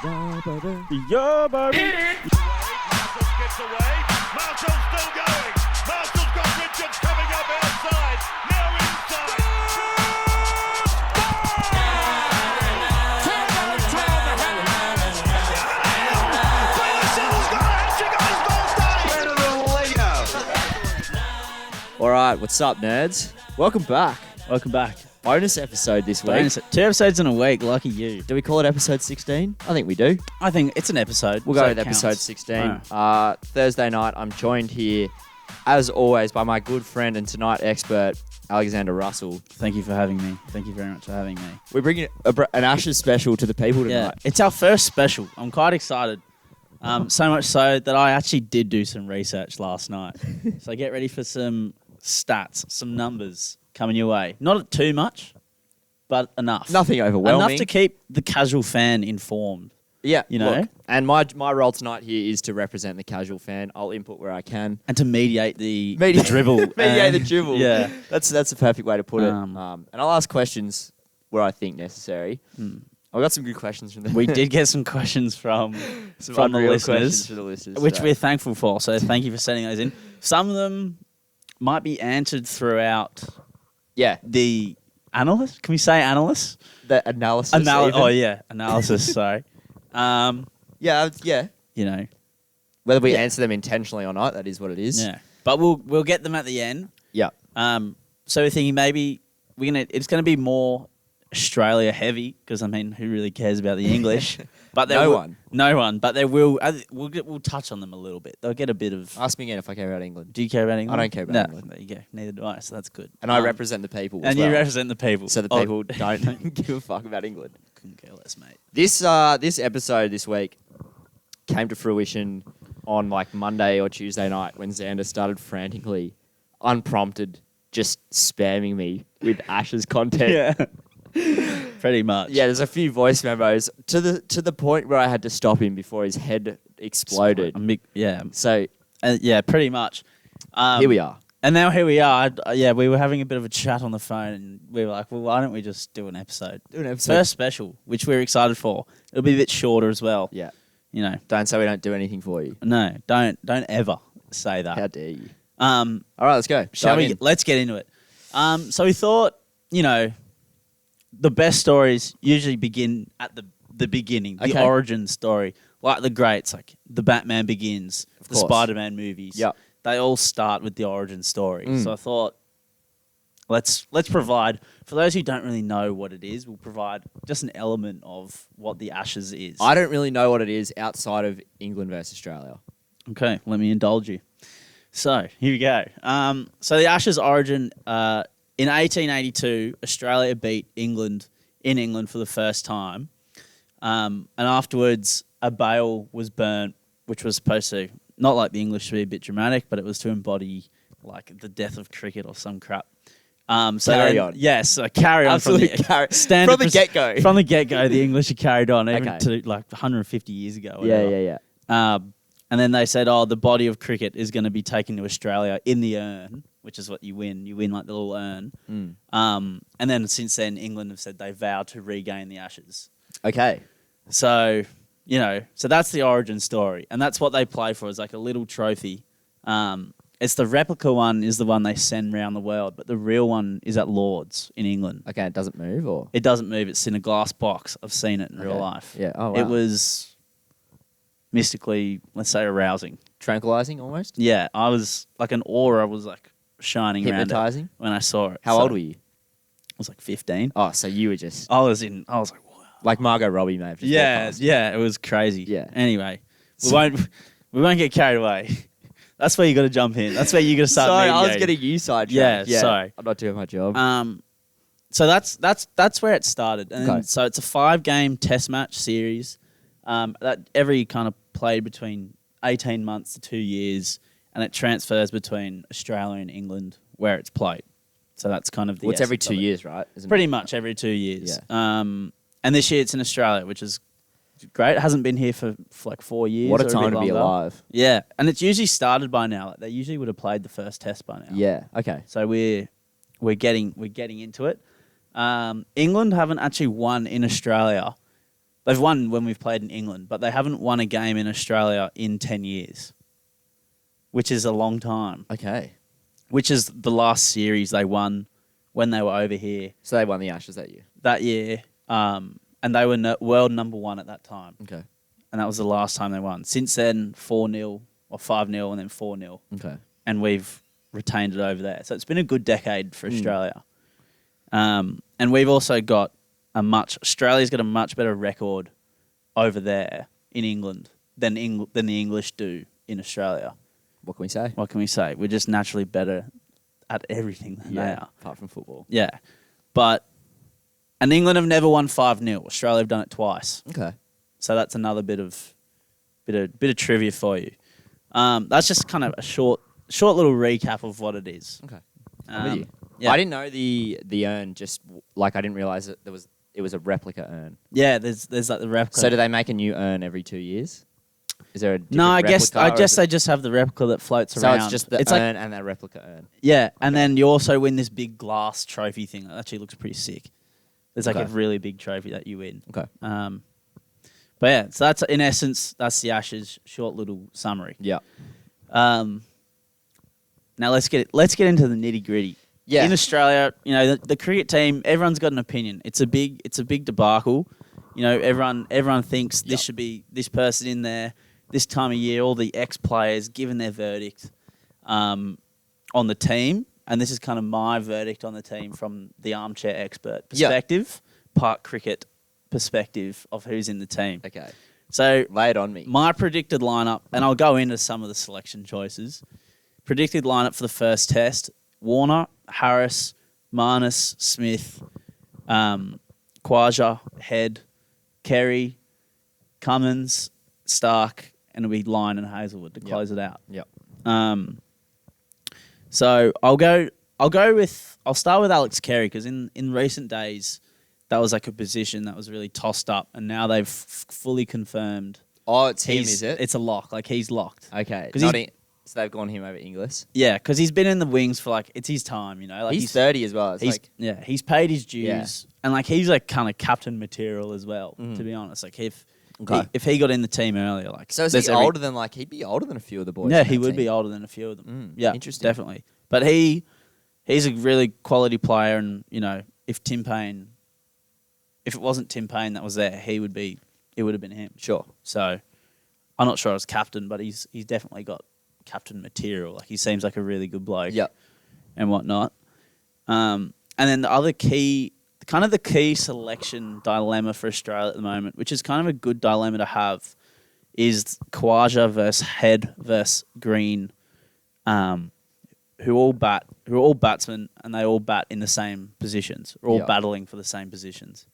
Yeah, baby. Marshall skips away. Marshall's still going. Marshall's got Richards coming up outside. Now inside. All right, what's up, nerds? Welcome back. Welcome back. Bonus episode this week. 2 episodes in a week. Lucky you. Do we call it episode 16? I think we do. I think it's an episode. We'll go with episode 16. Thursday night, I'm joined here, as always, by my good friend and tonight expert, Alexander Russell. Thank you for having me. Thank you very much for having me. We're bringing an Ashes special to the people tonight. Yeah, it's our first special. I'm quite excited. So much so that I actually did do some research last night. So get ready for some stats, some numbers coming your way. Not too much, but enough. Nothing overwhelming. Enough to keep the casual fan informed. Yeah, you know. Look, and my role tonight here is to represent the casual fan. I'll input where I can. And to mediate the dribble. Mediate the dribble. Yeah. That's a perfect way to put it. And I'll ask questions where I think necessary. I've got some good questions from them. We did get some questions from the listeners, which today. we're thankful for. So thank you for sending those in. Some of them might be answered throughout the analyst. Can we say analyst? The analysis. Analysis, sorry. Yeah. You know. Whether we answer them intentionally or not, that is what it is. Yeah. But we'll get them at the end. Yeah. So we're thinking maybe it's gonna be more Australia heavy, because I mean, who really cares about the English? But no one. But there will. We'll touch on them a little bit. They'll get a bit of. Ask me again if I care about England. Do you care about England? I don't care about England. There you go. Neither do I. So that's good. And I represent the people. And you represent the people. So the people don't give a fuck about England. Couldn't care less, mate. This episode this week came to fruition on like Monday or Tuesday night when Zander started frantically, unprompted, just spamming me with Ashes content. Yeah. Pretty much. Yeah, there's a few voice memos to the point where I had to stop him before his head exploded. Yeah. So pretty much. Here we are. And now here we are. We were having a bit of a chat on the phone, and we were like, well, why don't we just do an episode? First special, which we're excited for. It'll be a bit shorter as well. Yeah. You know. Don't say we don't do anything for you. No, don't ever say that. How dare you? All right, let's go. Let's get into it. So we thought, the best stories usually begin at the beginning, the origin story, like the greats, like the Batman Begins, the Spider-Man movies. Yep. They all start with the origin story. So I thought, let's provide, for those who don't really know what it is, we'll provide just an element of what the Ashes is. I don't really know what it is outside of England versus Australia. Okay, let me indulge you. So here we go. So the Ashes origin. In 1882, Australia beat England in England for the first time. And afterwards, a bale was burnt, which was supposed to, not like the English to be a bit dramatic, but it was to embody like the death of cricket or some crap. Carry on. Yes, carry on. Absolutely from the get-go. From the get-go, the English had carried on, even to like 150 years ago. Yeah. And then they said, the body of cricket is going to be taken to Australia in the urn, which is what you win. You win like the little urn. And then since then, England have said they vow to regain the Ashes. Okay. So, so that's the origin story. And that's what they play for, is like a little trophy. It's the replica one is the one they send around the world, but the real one is at Lord's in England. Okay, it doesn't move, or? It doesn't move. It's in a glass box. I've seen it in real life. Yeah. Oh, wow. It was mystically, let's say, arousing. Tranquilizing, almost? Yeah, I was like an aura was like shining around hypnotizing when I saw it. How old were you? I was like 15. Oh, so you were just... I was like, wow. Like Margot Robbie may have just walked past. It was crazy. Yeah. Anyway, we won't get carried away. That's where you got to jump in. That's where you got to start. Sorry, I was getting you sidetracked. Yeah, sorry. I'm not doing my job. So that's where it started. And so it's a 5-game test match series that every kind of played between 18 months to 2 years, and it transfers between Australia and England where it's played. So that's kind of the it's every 2 years, right? Pretty much every 2 years. Yeah. And this year it's in Australia, which is great. It hasn't been here for like 4 years. What a time to be alive. Yeah. And it's usually started by now. Like they usually would have played the first test by now. Yeah. Okay. So we're getting into it. England haven't actually won in Australia They've won when we've played in England, but they haven't won a game in Australia in 10 years, which is a long time. Okay. Which is the last series they won when they were over here So they won the Ashes that year. that year. And they were world number 1 at that time. Okay. And that was the last time they won. Since then, 4-0 or 5-0 and then 4-0. Okay. And we've retained it over there. So it's been a good decade for Australia. And we've also got Australia's got a much better record over there in England than the English do in Australia. What can we say? What can we say? We're just naturally better at everything than they are. Apart from football. Yeah. And England have never won 5-0. Australia have done it twice. Okay. So that's another bit of trivia for you. That's just kind of a short little recap of what it is. Okay. I'm with you. Yeah. I didn't know the urn. Just like I didn't realize that it was a replica urn. Yeah, there's like the replica. So do they make a new urn every 2 years? Is there a different No, I guess replica, they just have the replica that floats so around. it's just the urn and that replica urn. Yeah, and then you also win this big glass trophy thing. That actually looks pretty sick. There's like a Okay. really big trophy that you win. Okay. But yeah, so that's in essence that's the Ashes short little summary. Yeah. Now let's get into the nitty gritty. Yeah. In Australia, the cricket team, everyone's got an opinion. It's a big debacle. Everyone thinks this should be this person in there this time of year. All the ex-players giving their verdict on the team, and this is kind of my verdict on the team from the armchair expert perspective, part cricket perspective of who's in the team. Okay. So Lay it on me. my predicted lineup, and I'll go into some of the selection choices. Predicted lineup for the first test: Warner, Harris, Marnus, Smith, Quasha, Head, Kerry, Cummins, Starc, and it'll be Lyon and Hazelwood to close it out. Yep. So I'll start with Alex Carey because in recent days that was like a position that was really tossed up, and now they've fully confirmed. Oh, it's him, is it? It's a lock. Like he's locked. Okay. 'Cause So they've gone him over Inglis. Yeah, because he's been in the wings for it's his time. Like he's 30 as well. He's paid his dues, and he's like kind of captain material as well. To be honest, like if he got in the team earlier, So is he older than he'd be older than a few of the boys? Yeah, in he that would team. be older than a few of them. Yeah, interesting. definitely. But he's a really quality player, and if it wasn't Tim Payne that was there, it would have been him. Sure. So I'm not sure I was captain, but he's definitely got captain material. Like he seems like a really good bloke. Yep. And whatnot. And then the other key selection dilemma for Australia at the moment, which is kind of a good dilemma to have, is Quasha versus Head versus Green, who are all batsmen and they all bat in the same positions. We're all battling for the same positions.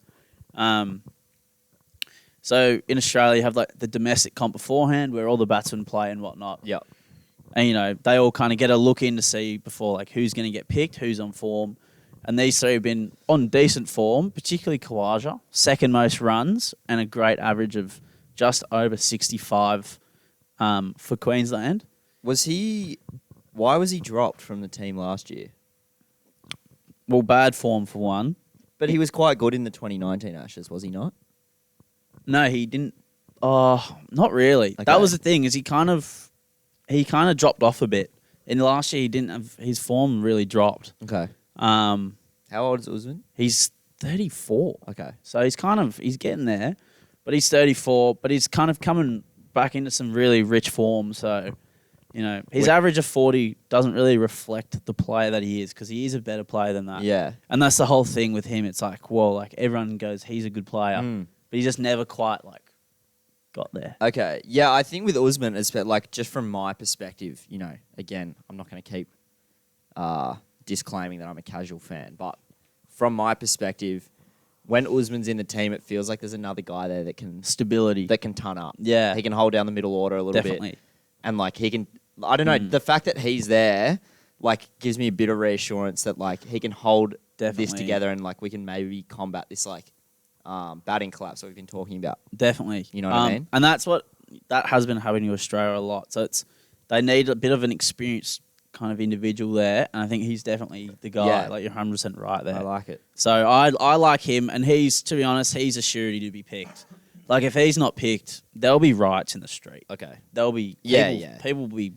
So in Australia, you have the domestic comp beforehand where all the batsmen play and whatnot. Yep. And, they all kind of get a look in to see before, who's going to get picked, who's on form. And these three have been on decent form, particularly Khawaja, second most runs and a great average of just over 65 for Queensland. Why was he dropped from the team last year? Well, bad form for one. But he was quite good in the 2019 Ashes, was he not? No, he didn't. Oh, not really. Okay. That was the thing, is he kind of dropped off a bit. In last year, he didn't have his form really dropped. Okay. How old is Usman? He's 34. Okay. So he's getting there, but he's 34. But he's kind of coming back into some really rich form. So, his average of 40 doesn't really reflect the player that he is, because he is a better player than that. Yeah. And that's the whole thing with him. It's everyone goes, he's a good player, but he just never quite got there. Okay. Yeah, I think with Usman, just from my perspective, again, I'm not going to keep disclaiming that I'm a casual fan, but from my perspective, when Usman's in the team, it feels like there's another guy there that can Stability. that can ton up. Yeah. He can hold down the middle order a little Definitely. bit. And he can, I don't know, the fact that he's there, gives me a bit of reassurance that he can hold this Definitely. together, and we can maybe combat this batting collapse that we've been talking about. Definitely. You know what I mean? And that has been happening to Australia a lot. So they need a bit of an experienced kind of individual there, and I think he's definitely the guy. Yeah. You're 100% right there. I like it. So I like him, and to be honest, he's a surety to be picked. Like, if he's not picked, there'll be riots in the street. Okay. There'll be people will be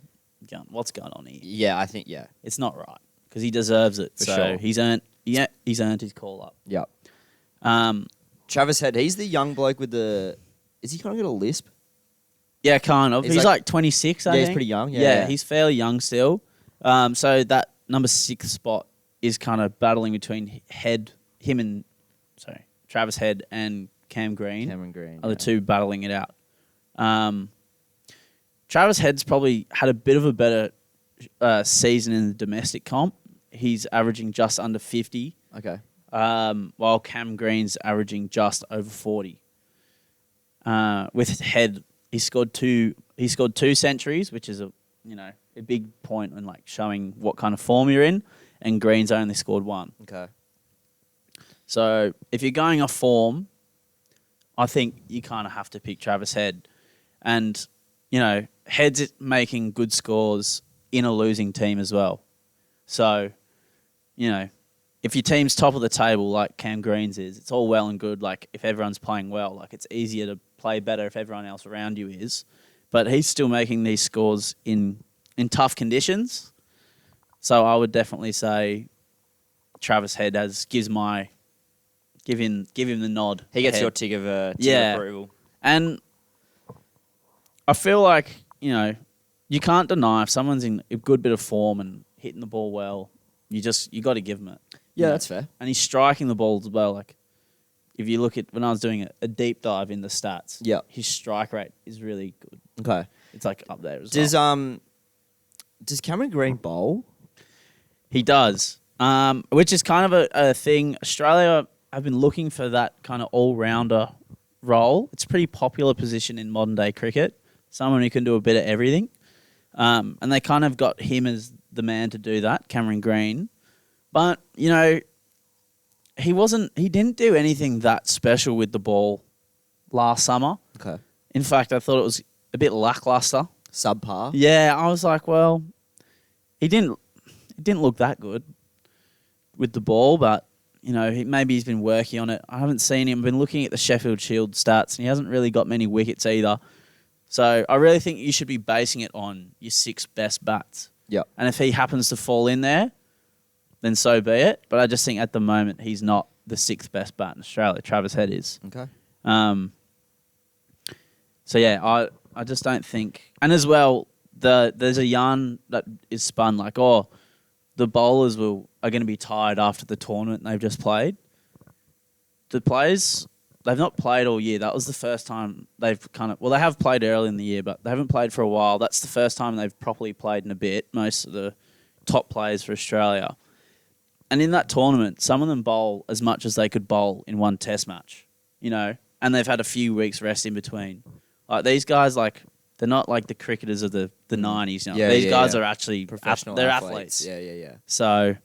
going, what's going on here? Yeah, I think It's not right because he deserves it. For so sure. he's earned his call up. Yep. Um, Travis Head, he's the young bloke with the. Is he kind of got a lisp? yeah, kind of. He's He's like- like 26. I Yeah, think. he's pretty young. Yeah, he's fairly young still. So that number 6 spot is kind of battling between Travis Head and Cam Green. Cameron Green. Are the two battling it out. Travis Head's probably had a bit of a better season in the domestic comp. He's averaging just under 50, Okay. while Cam Green's averaging just over 40. With Head, he scored two centuries, which is a big point in like showing what kind of form you're in. And Green's only scored 1. Okay. So if you're going off form, I think you kind of have to pick Travis Head. And, Head's making good scores in a losing team as well. So, if your team's top of the table like Cam Green's is, it's all well and good. Like, if everyone's playing well, like, it's easier to play better if everyone else around you is. But he's still making these scores in tough conditions. So I would definitely say Travis Head give him the nod. He gets Head. your tick of approval. And I feel like, you can't deny if someone's in a good bit of form and hitting the ball well, you got to give him it. Yeah, that's fair. And he's striking the ball as well. Like, if you look at when I was doing a deep dive in the stats, Yeah. his strike rate is really good. Okay. It's like up there as well. Does Cameron Green bowl? He does, which is kind of a thing. Australia have been looking for that kind of all-rounder role. It's a pretty popular position in modern-day cricket, someone who can do a bit of everything. And they kind of got him as the man to do that, Cameron Green. But, he didn't do anything that special with the ball last summer. Okay. In fact, I thought it was a bit lackluster. Subpar? Yeah, I was like, well, he didn't look that good with the ball, but, maybe he's been working on it. I haven't seen him. I've been looking at the Sheffield Shield stats, and he hasn't really got many wickets either. So I really think you should be basing it on your 6 best bats. Yep. And if he happens to fall in there, then so be it. But I just think at the moment he's not the 6th best bat in Australia. Travis Head is. Okay. So yeah, I just don't think. And as well, there's a yarn that is spun like, the bowlers are going to be tired after the tournament they've just played. The players, they've not played all year. That was the first time they've they have played early in the year, but they haven't played for a while. That's the first time they've properly played in a bit, most of the top players for Australia. And in that tournament, some of them bowl as much as they could bowl in one test match, and they've had a few weeks rest in between. Like, these guys, they're not like the cricketers of the 90s. These guys are actually professional they're athletes. athletes. Yeah. So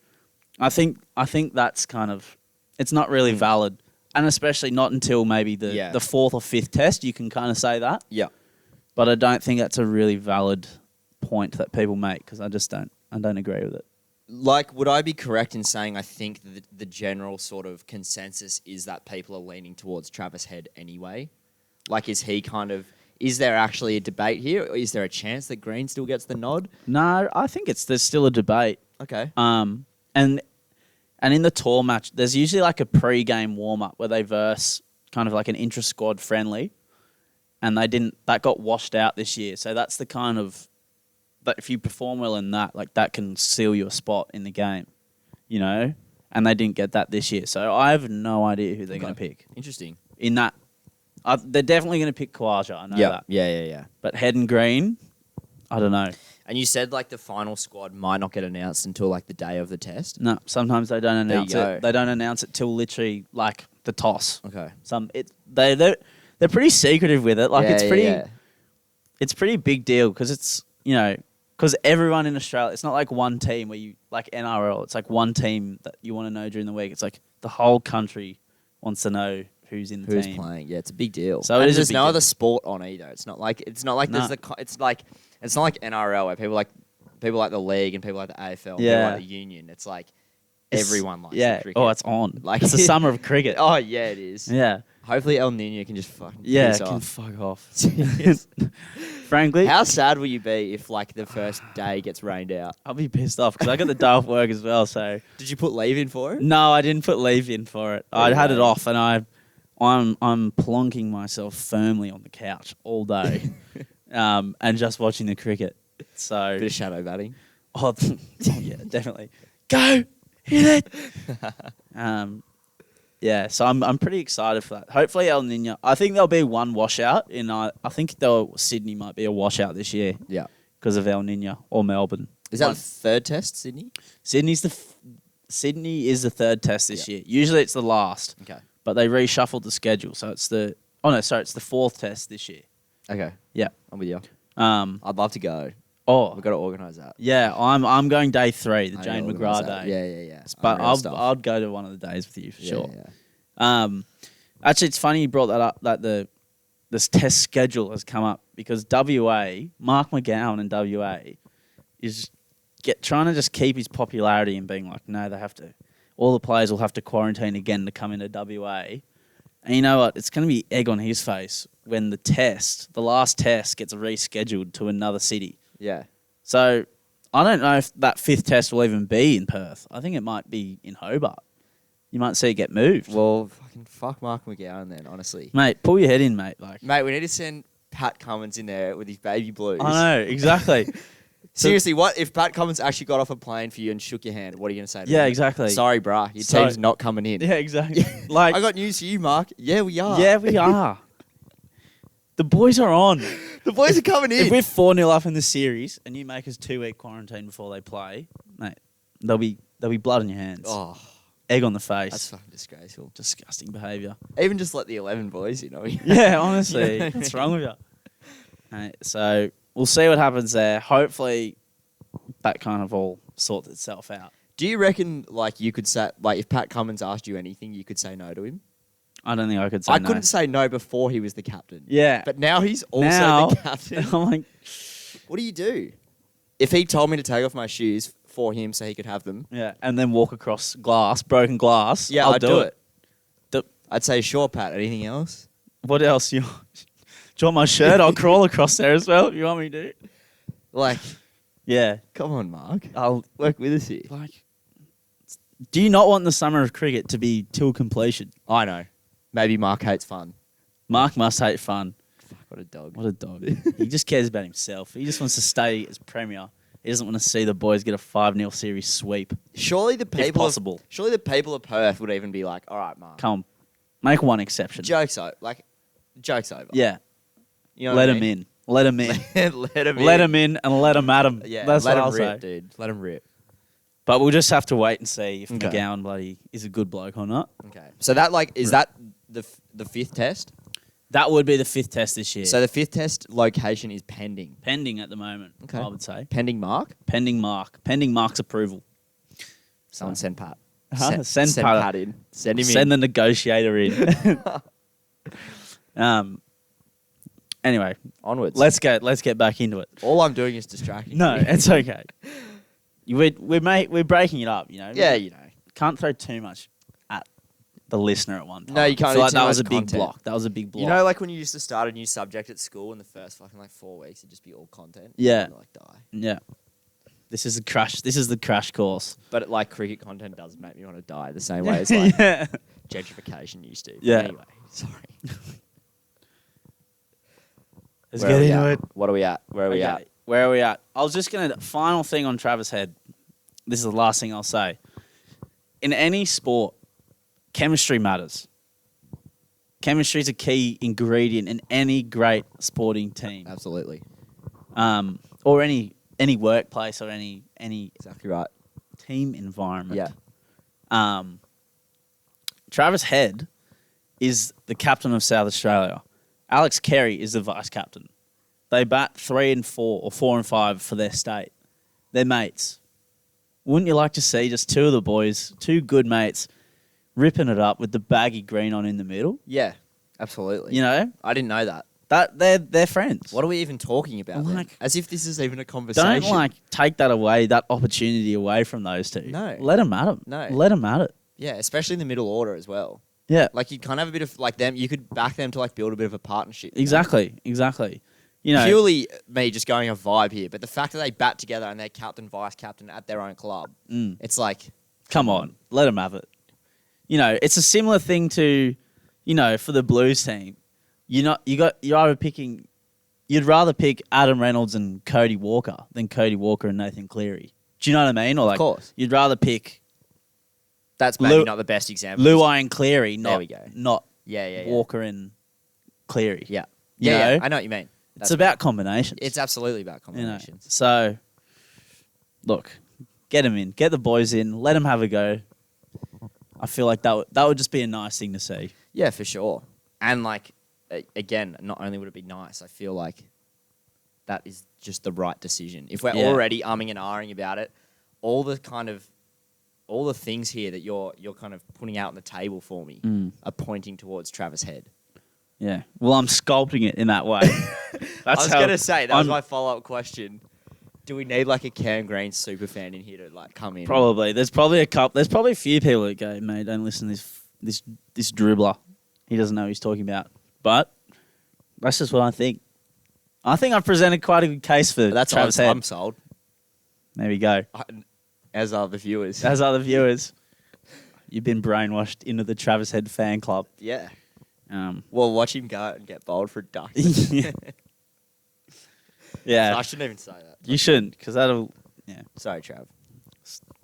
I think that's kind of, it's not really valid. And especially not until maybe the 4th or 5th test, you can kind of say that. Yeah. But I don't think that's a really valid point that people make, because I don't agree with it. Like, would I be correct in saying I think the general sort of consensus is that people are leaning towards Travis Head anyway? Like, is there actually a debate here? Or is there a chance that Green still gets the nod? No, I think there's still a debate. Okay. And in the tour match, there's usually like a pre-game warm-up where they verse kind of like an intra-squad friendly, and that got washed out this year. So that's the kind of, that if you perform well in that, like, that can seal your spot in the game, and they didn't get that this year. So I have no idea who they're going to pick. Interesting. In that, they're definitely going to pick Khawaja, I know that. Yeah. But Head and Green, I don't know. And you said, like, the final squad might not get announced until, like, the day of the test? No, sometimes they don't There you announce go. it. They don't announce it till literally like the toss. Okay. They're pretty secretive with it. Like, Yeah. it's pretty big deal, because it's, because everyone in Australia, it's not like one team where you, like NRL, it's like one team that you want to know during the week. It's like the whole country wants to know who's in the Who's team. playing? Yeah, it's a big deal. So there's no deal. other sport on either. It's not like No. it's not like NRL where people like the league and people like the AFL, and people Yeah. like the union. It's like everyone likes Yeah. the cricket. Oh, it's on. Like- It's the summer of cricket. Oh yeah, it is. Yeah. Hopefully El Nino can just fucking Yeah, piss can off. fuck off. Serious. Frankly, How sad will you be if like the first day gets rained out? I'll be pissed off because I got the day off work as well. So Did you put leave in for it? no, I didn't put leave in for it. I had it Right. off, and I'm plonking myself firmly on the couch all day, and just watching the cricket. So Bit of shadow batting. oh yeah, definitely go hit it. Yeah, so I'm pretty excited for that. Hopefully El Nino. I think there'll be one washout I think Sydney might be a washout this year Yeah. because of El Nino or Melbourne. Is that the third test, Sydney? Sydney is the third test this year. Usually it's the last, Okay. but they reshuffled the schedule, so it's the fourth test this year. Okay. Yeah. I'm with you. I'd I'd love to go. oh We've got to organise that. yeah, I'm going day 3, the I Jane gotta McGrath organise that. day. Yeah. But Unreal stuff. I'd go to one of the days with you for Yeah, sure. yeah. Actually, it's funny you brought that up. That this test schedule has come up because WA, Mark McGowan in WA, is trying to just keep his popularity and being like, no, they have to. All the players will have to quarantine again to come into WA. And you know what? It's going to be egg on his face when the last test, gets rescheduled to another city. Yeah. So I don't know if that 5th test will even be in Perth. I think it might be in Hobart. You might see it get moved. Well, fucking fuck Mark McGowan then, honestly. Mate, pull your head in, mate. Like, Mate, we need to send Pat Cummins in there with his baby blues. I know, exactly. Seriously, what if Pat Cummins actually got off a plane for you and shook your hand? What are you going to say to him? Yeah, exactly. Sorry, bruh. Your Sorry. team's not coming in. Yeah, exactly. Like, I got news for you, Mark. Yeah, we are. yeah, we are. The boys are on. The boys are coming in. If we're 4-0 up in the series and you make us 2-week quarantine before they play, mate, there'll be blood on your hands. Oh, Egg on the face. that's fucking disgraceful. Disgusting behaviour. Even just let the 11 boys, Yeah, honestly. You know what I What's mean? wrong with you? Mate, so we'll see what happens there. Hopefully that kind of all sorts itself out. Do you reckon, like, you could say, like, if Pat Cummins asked you anything, you could say no to him? I don't think I could say I no. couldn't say no before he was the captain. Yeah. But now he's also Now, the captain. I'm like, What do you do? If he told me to take off my shoes for him so he could have them, yeah, and then walk across broken glass. yeah, I'll I'd do it. Do- I'd say, sure, Pat. Anything else? What else? Do you want my shirt? I'll crawl across there as well if you want me to. Like, Yeah. come on, Mark. I'll Work with us here. like. Do you not want the summer of cricket to be till completion? I know. Maybe Mark hates fun. Mark must hate fun. Fuck, what a dog. What a dog. He just cares about himself. He just wants to stay as premier. He doesn't want to see the boys get a 5-0 series sweep. Surely the If people possible. Surely the people of Perth would even be like, all right, Mark. Come on. Make one exception. Joke's over. Like, joke's over. Yeah. You know Let what I him mean? in. Let him in. Let him in. Let him in and let him at him. Yeah, That's let what him I'll rip, say. dude. Let him rip. But we'll just have to wait and see if Okay. McGowan bloody is a good bloke or not. Okay. So that, like, is that the 5th test? That would be the 5th test this year. So the 5th test location is pending. Pending at the moment, Okay. I would say. Pending Mark? Pending Mark's approval. Someone send Pat. Huh? Send Pat Pat in. Send him Send in. the negotiator in. Anyway, Onwards. let's get back into it. All I'm doing is distracting. No, you. it's okay. We're breaking it up, you know. Yeah, you know. Can't throw too much at the listener at one time. No, you can't I do feel like too that was a much big content. block. That was a big block. You know, like when you used to start a new subject at school in the first fucking like 4 weeks, it'd just be all content. Yeah. You'd, like die. Yeah. This is the crash course. But like cricket content does make me want to die the same way as like yeah. gentrification used to. Yeah. Anyway, sorry. Let's Where are get we into at? it. What are we at? Where are we at? Okay, where are we at? I was just gonna final thing on Travis Head. This is the last thing I'll say. In any sport, chemistry matters. Chemistry is a key ingredient in any great sporting team, Absolutely. or any workplace or any Exactly right. team environment. Yeah. Travis Head is the captain of South Australia. Alex Carey is the vice captain. They bat 3 and 4 or 4 and 5 for their state. They're mates. Wouldn't you like to see just two of the boys, two good mates, ripping it up with the baggy green on in the middle? Yeah. Absolutely. You know, I didn't know that. they're friends. What are we even talking about? then? Like- As if this is even a conversation. Don't take that away, that opportunity away from those two. No. Let them at them. No. Let them at it. Yeah, especially in the middle order as well. Yeah. Like, you'd kind of have a bit of, like, them, you could back them to, like, build a bit of a partnership. Exactly. You know, Purely me just going a vibe here, but the fact that they bat together and they're captain, vice-captain at their own club, it's like... come on, let them have it. You know, it's a similar thing to, you know, for the Blues team. You're either picking... You'd rather pick Adam Reynolds and Kody Walker than Kody Walker and Nathan Cleary. Do you know what I mean? Or like, of course. You'd rather pick... That's maybe not the best example. Luai and Cleary, There we go. not Yeah. Walker and Cleary. Yeah. You Yeah, know? I know what you mean. It's about combinations. It's absolutely about you know? combinations. So, look, get them in. Get the boys in. Let them have a go. I feel like that would just be a nice thing to see. Yeah, for sure. And, like, again, not only would it be nice, I feel like that is just the right decision. If we're already umming and ahhing about it, all the things here that you're kind of putting out on the table for me are pointing towards Travis Head. Yeah. Well, I'm sculpting it in that way. I was going to say, that was my follow-up question. Do we need, like, a Cam Green super fan in here to, like, come in? Probably. There's probably a few people that go, mate, don't listen to this dribbler. He doesn't know what he's talking about. But that's just what I think. I think I've presented quite a good case for Travis Head. I'm sold. There we go. As are the viewers. As other viewers. You've been brainwashed into the Travis Head fan club. Yeah. Well, watch him go out and get bowled for a duck. Yeah. So I shouldn't even say that. You shouldn't, because that'll... Yeah. Sorry, Trav.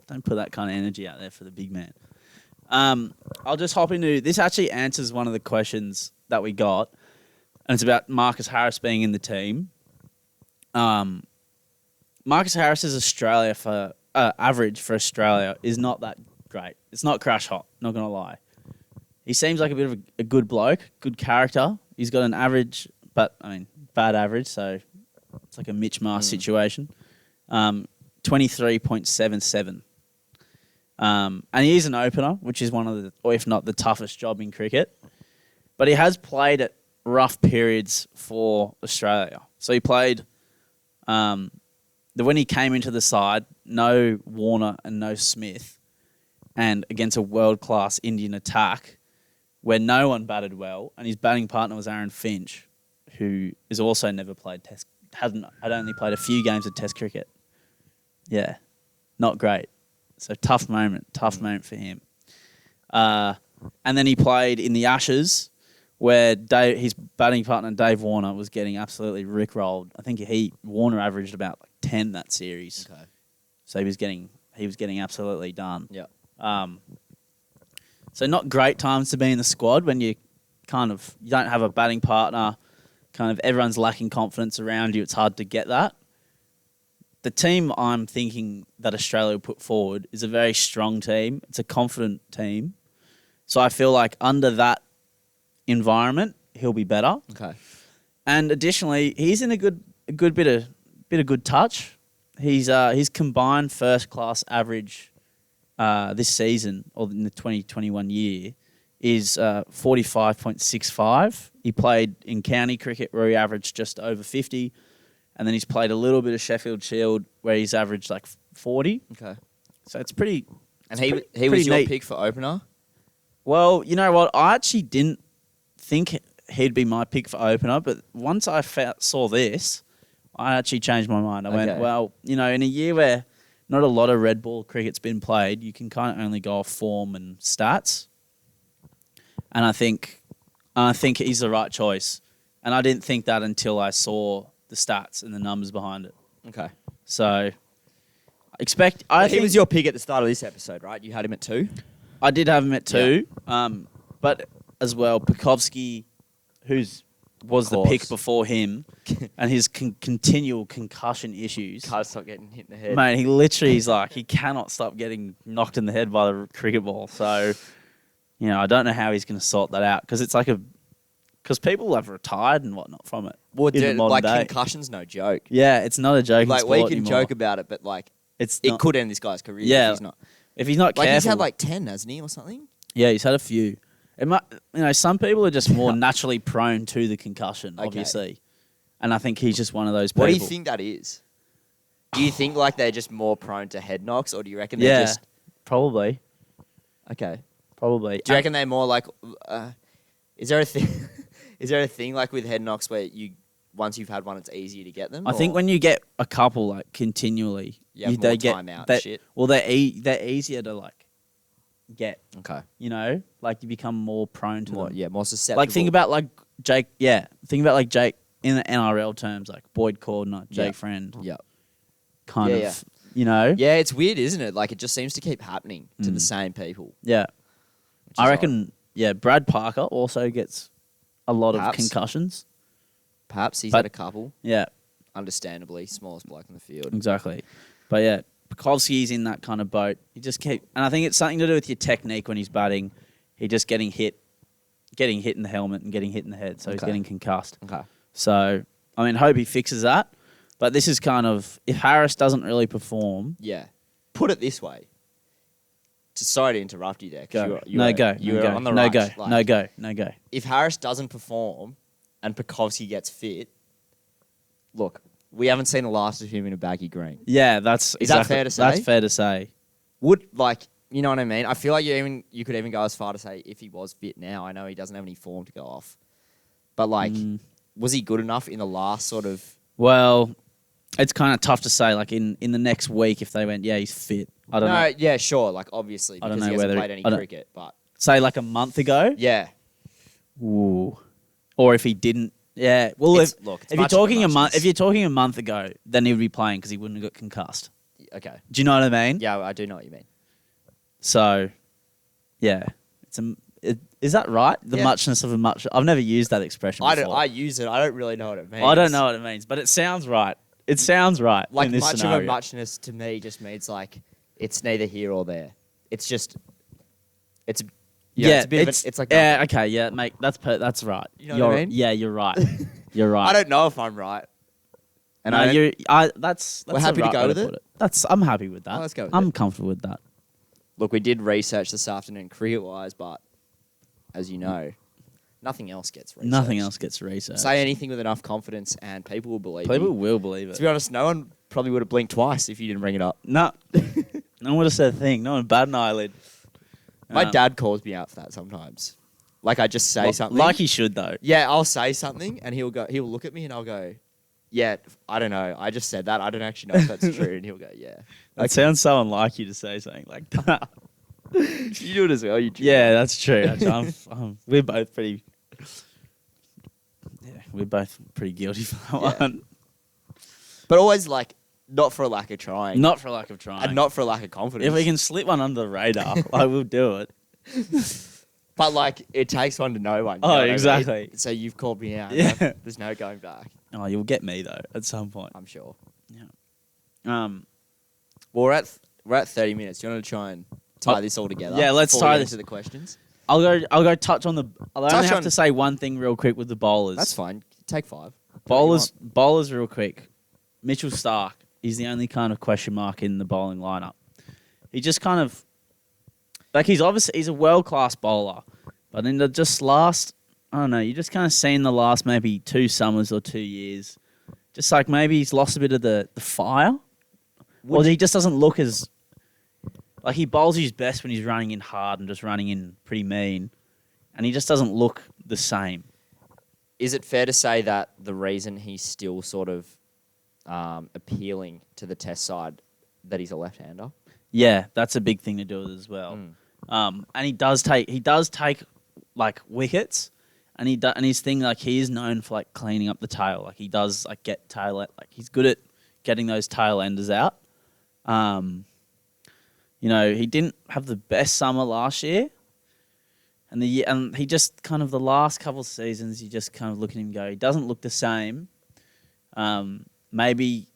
Don't put that kind of energy out there for the big man. I'll just hop into... This actually answers one of the questions that we got, and it's about Marcus Harris being in the team. Marcus Harris's Australia for... average for Australia is not that great. It's not crash hot, not going to lie. He seems like a bit of a good bloke, good character. He's got an average, but, I mean, bad average, so it's like a Mitch Marsh situation. 23.77. And he is an opener, which is one of the, or if not the toughest job in cricket. But he has played at rough periods for Australia. So he played, when he came into the side, no Warner and no Smith, and against a world-class Indian attack where no one batted well, and his batting partner was Aaron Finch, who has also never played had only played a few games of Test cricket. Yeah, not great. So tough moment for him. And then he played in the Ashes, where his batting partner Dave Warner was getting absolutely rickrolled. I think Warner averaged about 10 that series. Okay. So he was getting absolutely done. Yeah. So not great times to be in the squad when you don't have a batting partner, kind of everyone's lacking confidence around you. It's hard to get that. The team I'm thinking that Australia will put forward is a very strong team. It's a confident team. So I feel like under that environment, he'll be better. Okay. And additionally, he's in a good bit of good touch. His combined first class average this season, or in the 2021 year, is 45.65. He played in county cricket where he averaged just over 50, and then he's played a little bit of Sheffield Shield where he's averaged like 40. Okay. So it's pretty. And he was your pick for opener? Well, you know what? I actually didn't think he'd be my pick for opener, but once I saw this, I actually changed my mind. I went, well, in a year where not a lot of red ball cricket's been played, you can kind of only go off form and stats. And I think he's the right choice. And I didn't think that until I saw the stats and the numbers behind it. Okay. So he was your pick at the start of this episode, right? You had him at 2? I did have him at 2. Yeah. But as well, Pekovsky, was the pick before him, and his continual concussion issues. Can't stop getting hit in the head. Mate, he cannot stop getting knocked in the head by the cricket ball. So, I don't know how he's going to sort that out, because it's like because people have retired and whatnot from it. Well, day. Concussion's no joke. Yeah, it's not a joke. Like, we can anymore. Joke about it, but it could end this guy's career if he's not careful. He's had 10, hasn't he, or something? Yeah, he's had a few. It might, some people are just more naturally prone to the concussion, obviously. And I think he's just one of those people. What do you think that is? Do you think they're just more prone to head knocks, or do you reckon they're just... probably. Okay. Probably. Do you reckon they're more like? Is there a thing? Is there a thing like with head knocks where once you've had one, it's easier to get them? I think when you get a couple like continually, you have more time out and shit. Well, they're easier to like get. Okay. You know, like you become more prone to them. Yeah, more susceptible. Like think about like Jake. Yeah, think about like Jake in the NRL terms, like Boyd Cordner, Jake Friend. Yeah. Kind of. You know. Yeah, it's weird, isn't it? Like it just seems to keep happening to the same people. Yeah. Which is I reckon. Yeah, Brad Parker also gets a lot of Perhaps. concussions. Perhaps he's had a couple. Yeah. Understandably, smallest bloke in the field. Exactly. But yeah, Bukowski's in that kind of boat. He just and I think it's something to do with your technique when he's batting. He just getting hit in the helmet and getting hit in the head, so he's getting concussed. Okay. So, I mean, hope he fixes that. But this is kind of, if Harris doesn't really perform... Yeah. Put it this way. Sorry to interrupt you there. Go. You were on the right. No go. If Harris doesn't perform and Bukowski gets fit, look, we haven't seen the last of him in a baggy green. Yeah, that's... Is that fair to say? That's fair to say. You know what I mean? I feel like you could even go as far to say if he was fit now. I know he doesn't have any form to go off. But, was he good enough in the last sort of... Well, it's kind of tough to say. Like, in the next week, if they went, yeah, he's fit. I don't know. No, yeah, sure. Like, obviously, because he hasn't played any cricket. But say, like, a month ago? Yeah. Ooh. Or if he didn't... Yeah. Well, if you're talking a month ago, then he would be playing because he wouldn't have got concussed. Okay. Do you know what I mean? Yeah, I do know what you mean. So, yeah. Is that right? The muchness of a much... I've never used that expression before. I use it. I don't really know what it means. I don't know what it means, but it sounds right. It sounds right like in this much scenario. of a muchness to me just means like it's neither here or there. It's just... It's a bit of it's like... Yeah, okay, yeah, mate. That's right. You know what I mean? Yeah, you're right. You're right. I don't know if I'm right. And that's we're happy to go with it? I'm happy with that. Oh, let's go with I'm it. comfortable with that. Look, we did research this afternoon cricket-wise, but as you know, nothing else gets researched. Nothing else gets researched. Say anything with enough confidence and people will believe People you. will believe it. To be honest, no one probably would have blinked twice if you didn't bring it up. No. No one would have said a thing. No one bat an eyelid. My dad calls me out for that sometimes. Like I just say something. Like he should, though. Yeah, I'll say something and he'll look at me and I'll go, yeah, I don't know. I just said that. I don't actually know if that's true. And he'll go, yeah. That sounds so unlike you to say something like that. You do it as well. You do. Yeah, that's true. Actually, we're both pretty... Yeah, we're both pretty guilty for that one. But always like, not for a lack of trying. Not for a lack of trying. And not for a lack of confidence. If we can slip one under the radar, I will do it. But like, it takes one to know one. Oh, exactly. So you've called me out. Yeah. There's no going back. Oh, you'll get me though at some point. I'm sure. Yeah. Well, we're at 30 minutes. Do you want to try and tie this all together? Yeah, let's tie this into the questions. I'll go touch on the. I'll only have to say one thing real quick with the bowlers. That's fine. Take 5. Bowlers real quick. Mitchell Starc. He's the only kind of question mark in the bowling lineup. He just kind of he's a world class bowler, but in the just last, I don't know, you just kind of seen the last maybe 2 summers or 2 years, just like maybe he's lost a bit of the fire. Well, he just doesn't look as like he bowls his best when he's running in hard and just running in pretty mean, and he just doesn't look the same. Is it fair to say that the reason he's still sort of appealing to the test side that he's a left-hander? Yeah, that's a big thing to do with it as well. And he does take like wickets, and and his thing like he is known for like cleaning up the tail. Like he does like get he's good at getting those tail enders out. You know, he didn't have the best summer last year, and he just kind of the last couple of seasons you just kind of look at him and go, he doesn't look the same. Maybe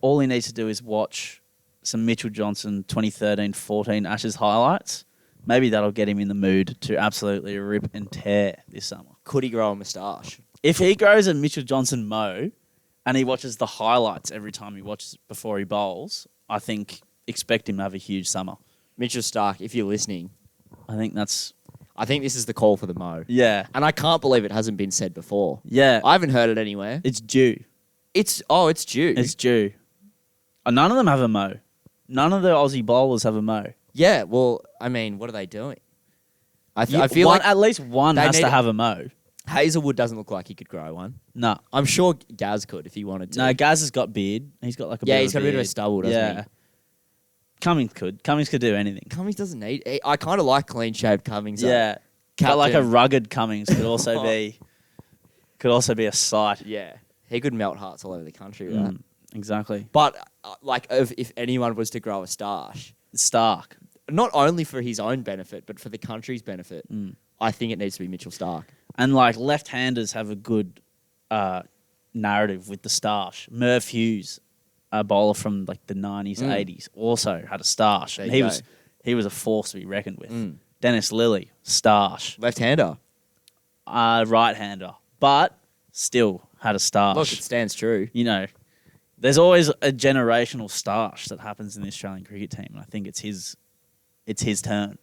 all he needs to do is watch some Mitchell Johnson 2013-14 Ashes highlights. Maybe that'll get him in the mood to absolutely rip and tear this summer. Could he grow a moustache? If he grows a Mitchell Johnson mo and he watches the highlights every time he watches before he bowls, I think expect him to have a huge summer. Mitchell Starc, if you're listening, I think this is the call for the mo. Yeah. And I can't believe it hasn't been said before. Yeah. I haven't heard it anywhere. It's due. It's due. It's due. None of them have a mo. None of the Aussie bowlers have a mo. Yeah, well, I mean, what are they doing? I feel like at least one they has need to it. have a mo. Hazelwood doesn't look like he could grow one. No. I'm sure Gaz could if he wanted to. No, Gaz has got beard. He's got like a Yeah, bit he's got a bit of a stubble, doesn't he? Cummings could. Cummings could do anything. Cummings doesn't need. I kind of like clean shaved Cummings. Yeah. But like a rugged Cummings could also be a sight. Yeah, he could melt hearts all over the country with that. Exactly. But if anyone was to grow a stash, Starc. not only for his own benefit but for the country's benefit, I think it needs to be Mitchell Starc. And like left-handers have a good narrative with the stash. Merv Hughes, a bowler from like the 90s, 80s, also had a stash. There And you he was a force to be reckoned with. Dennis Lilly, stash. Left-hander. Right-hander, but still had a stash. Look, it stands true. You know, there's always a generational stash that happens in the Australian cricket team, and I think it's his turn.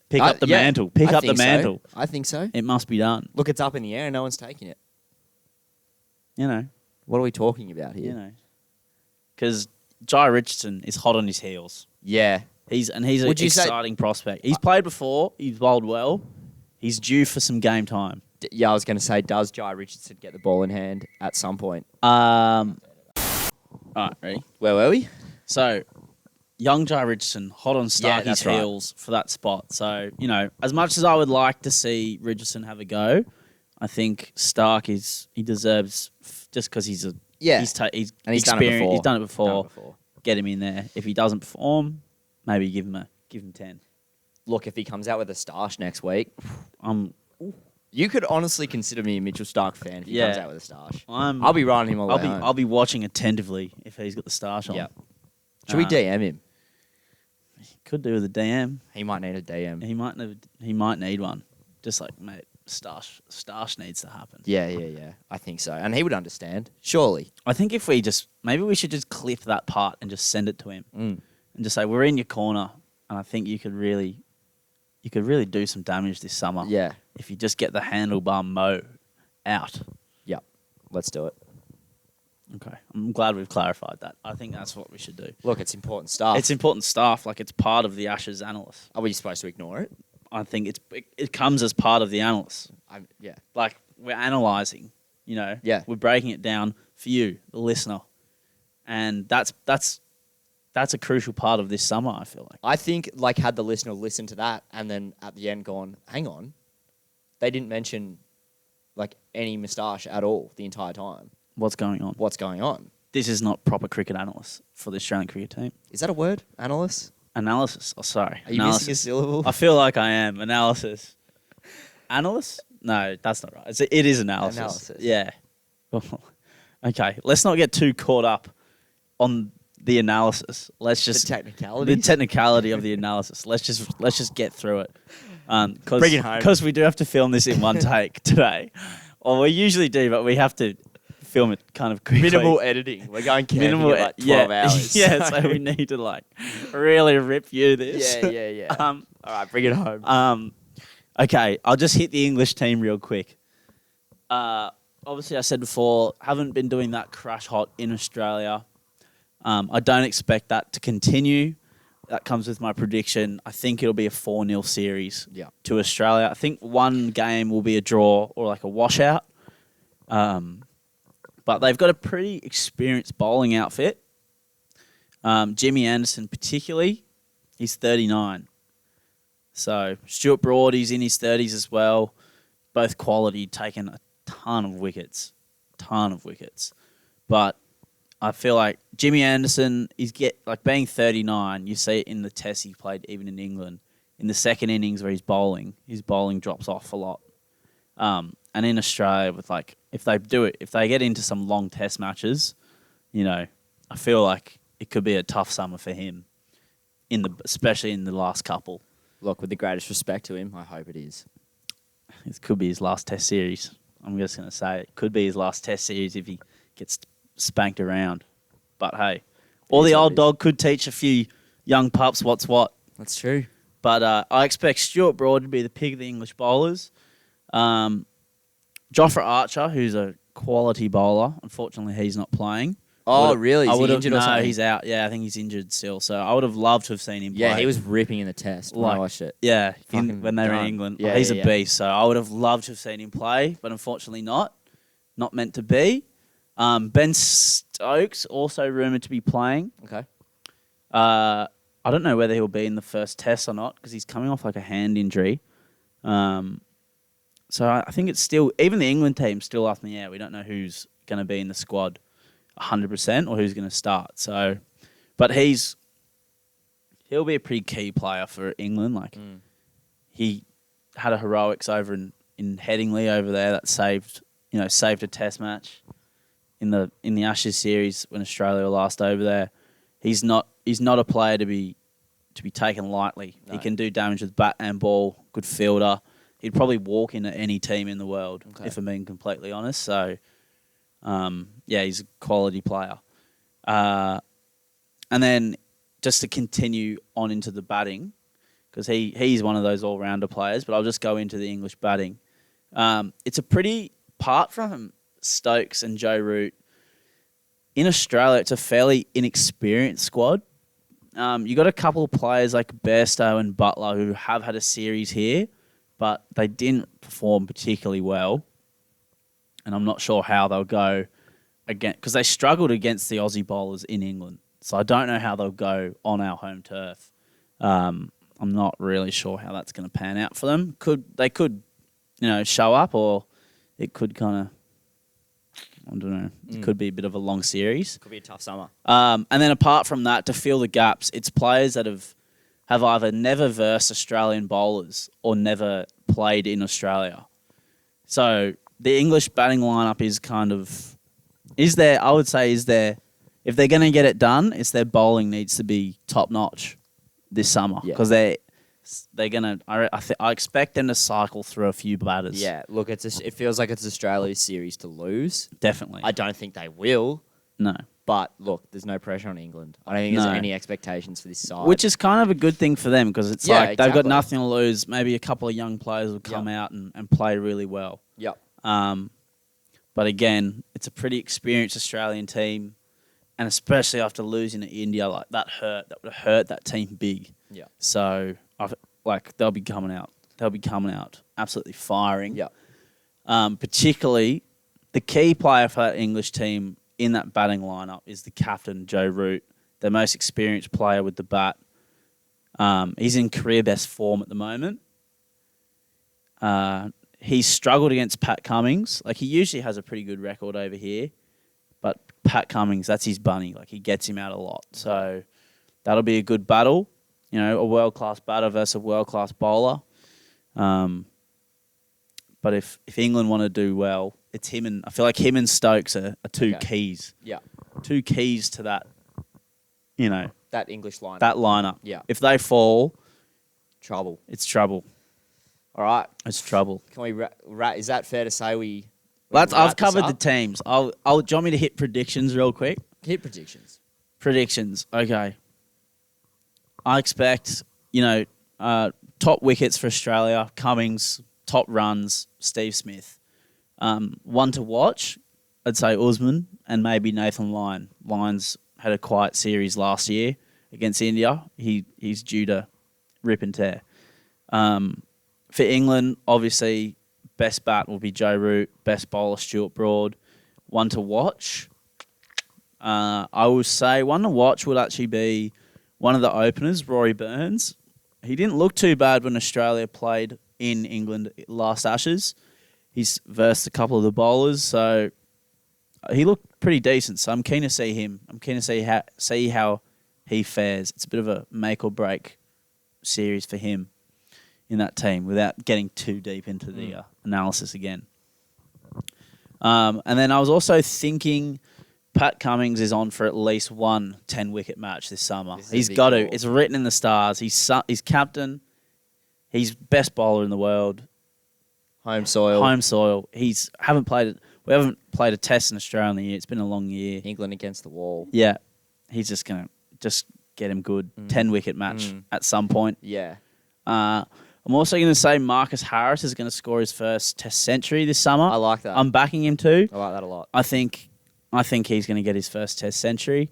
Pick up the mantle. Pick I up the think so. mantle. I think so. It must be done. Look, it's up in the air and no one's taking it. You know. What are we talking about here? You know. Because Jai Richardson is hot on his heels. Yeah. He's an exciting prospect. He's played before. He's bowled well. He's due for some game time. Yeah, I was going to say, does Jai Richardson get the ball in hand at some point? All right, ready? Where were we? So, young Jai Richardson, hot on Starkey's that's right. heels for that spot. So, you know, as much as I would like to see Richardson have a go, I think Starc he deserves, just because he's done it before. Get him in there. If he doesn't perform, maybe give him 10. Look, if he comes out with a stash next week, you could honestly consider me a Mitchell Starc fan if he comes out with a stash. I'll be riding him all the way home. I'll be watching attentively if he's got the stash on. Yeah. Should we DM him? Could do with a DM. He might need a DM. He might need one. Just like, mate, stash needs to happen. Yeah. I think so. And he would understand. Surely. I think if maybe we should just clip that part and just send it to him and just say, we're in your corner, and I think you could really do some damage this summer. Yeah. If you just get the handlebar mo out. Yep. Let's do it. Okay. I'm glad we've clarified that. I think that's what we should do. Look, it's important stuff. It's important stuff. Like, it's part of the Ashes analyst. Are we supposed to ignore it? I think it comes as part of the analyst. Yeah. Like, we're analysing, you know. Yeah. We're breaking it down for you, the listener. And that's a crucial part of this summer, I feel like. I think, like, had the listener listened to that and then at the end gone, hang on, they didn't mention, like, any moustache at all the entire time. What's going on? This is not proper cricket analyst for the Australian cricket team. Is that a word? Analyst? Analysis. Oh, sorry. Are you missing a syllable? I feel like I am. Analysis. Analyst? No, that's not right. It is analysis. Yeah. Okay. Let's not get too caught up on the analysis. Let's just the technicality. The technicality of the analysis. Let's just get through it. Bring it home. Because we do have to film this in one take today. Or we usually do, but we have to film it kind of quickly. Minimal editing. We're going camping at like 12 hours. Yeah, so we need to like really rip you this. Yeah. All right, bring it home. Okay, I'll just hit the English team real quick. Obviously, I said before, haven't been doing that crash hot in Australia. I don't expect that to continue. That comes with my prediction. I think it'll be a 4-0 series to Australia. I think one game will be a draw or like a washout. But they've got a pretty experienced bowling outfit. Jimmy Anderson particularly, he's 39. So Stuart Broad, he's in his 30s as well. Both quality, taken a ton of wickets. But I feel like Jimmy Anderson, being 39, you see it in the tests he played even in England. In the second innings where he's bowling, his bowling drops off a lot. And in Australia, if they get into some long test matches, you know, I feel like it could be a tough summer for him, especially in the last couple. Look, with the greatest respect to him, I hope it is. It could be his last test series. I'm just going to say it could be his last test series if he gets spanked around. But hey, the old dog could teach a few young pups what's what. That's true. But I expect Stuart Broad to be the pick of the English bowlers. Jofra Archer, who's a quality bowler, unfortunately he's not playing. Oh, really? Is he injured or no, something? he's out. Yeah, I think he's injured still. So I would have loved to have seen him play. Yeah, he was ripping in the test when I watched it. Yeah, Fucking when they were in done. England. Yeah, He's yeah, a beast. So I would have loved to have seen him play, but unfortunately not. Not meant to be. Ben Stokes also rumoured to be playing. Okay. I don't know whether he'll be in the first test or not because he's coming off like a hand injury. So I think it's still, even the England team's still up in the air. We don't know who's going to be in the squad 100% or who's going to start. So, but he'll be a pretty key player for England. Like he had a heroics over in Headingley over there that saved a test match in the Ashes series when Australia were last over there. He's not a player to be taken lightly. No. He can do damage with bat and ball. Good fielder. He'd probably walk into any team in the world, if I'm being completely honest. So, he's a quality player. And then just to continue on into the batting, because he's one of those all-rounder players, but I'll just go into the English batting. It's a pretty, apart from Stokes and Joe Root, in Australia, it's a fairly inexperienced squad. You got a couple of players like Bairstow and Butler who have had a series here, but they didn't perform particularly well. And I'm not sure how they'll go again, because they struggled against the Aussie bowlers in England. So I don't know how they'll go on our home turf. I'm not really sure how that's going to pan out for them. They could, show up, or it could kind of, I don't know. It could be a bit of a long series. Could be a tough summer. And then apart from that, to fill the gaps, it's players that have either never versed Australian bowlers or never played in Australia. So the English batting lineup is if they're going to get it done, it's their bowling needs to be top notch this summer because they're going to. I expect them to cycle through a few batters. Yeah, look, it feels like it's Australia's series to lose. Definitely. I don't think they will. No. But look, there's no pressure on England. I don't think there's any expectations for this side. Which is kind of a good thing for them because it's they've got nothing to lose. Maybe a couple of young players will come out and play really well. Yep. But again, it's a pretty experienced Australian team, and especially after losing to India, like that would have hurt that team big. Yeah. So they'll be coming out. They'll be coming out absolutely firing. Yeah. Particularly, the key player for that English team in that batting lineup is the captain, Joe Root, the most experienced player with the bat. He's in career best form at the moment. He's struggled against Pat Cummins. Like, he usually has a pretty good record over here, but Pat Cummins, that's his bunny. Like, he gets him out a lot. So that'll be a good battle. A world-class batter versus a world-class bowler. But if England want to do well, it's him and I feel like him and Stokes are two keys. Yeah. Two keys to that, that English lineup. That lineup. Yeah. If they fall, trouble. It's trouble. All right. It's trouble. Can we is that fair to say we I've covered the teams. Do you want me to hit predictions real quick? Hit predictions. Predictions. Okay. I expect, top wickets for Australia, Cummins, top runs, Steve Smith. One to watch, I'd say Usman and maybe Nathan Lyon. Lyon's had a quiet series last year against India. He's due to rip and tear. For England, obviously, best bat will be Joe Root, best bowler Stuart Broad. One to watch, I will say one to watch would actually be one of the openers, Rory Burns. He didn't look too bad when Australia played in England last Ashes. He's versed a couple of the bowlers, so he looked pretty decent. So I'm keen to see him. I'm keen to see how he fares. It's a bit of a make or break series for him in that team without getting too deep into the analysis again. And then I was also thinking Pat Cummins is on for at least one 10-wicket match this summer. He's got to. It's written in the stars. He's captain. He's best bowler in the world. Home soil. We haven't played a test in Australia in the year. It's been a long year. England against the wall. Yeah. He's just going to get him good. 10-wicket match at some point. Yeah. I'm also going to say Marcus Harris is going to score his first test century this summer. I like that. I'm backing him too. I like that a lot. I think I think he's going to get his first Test century.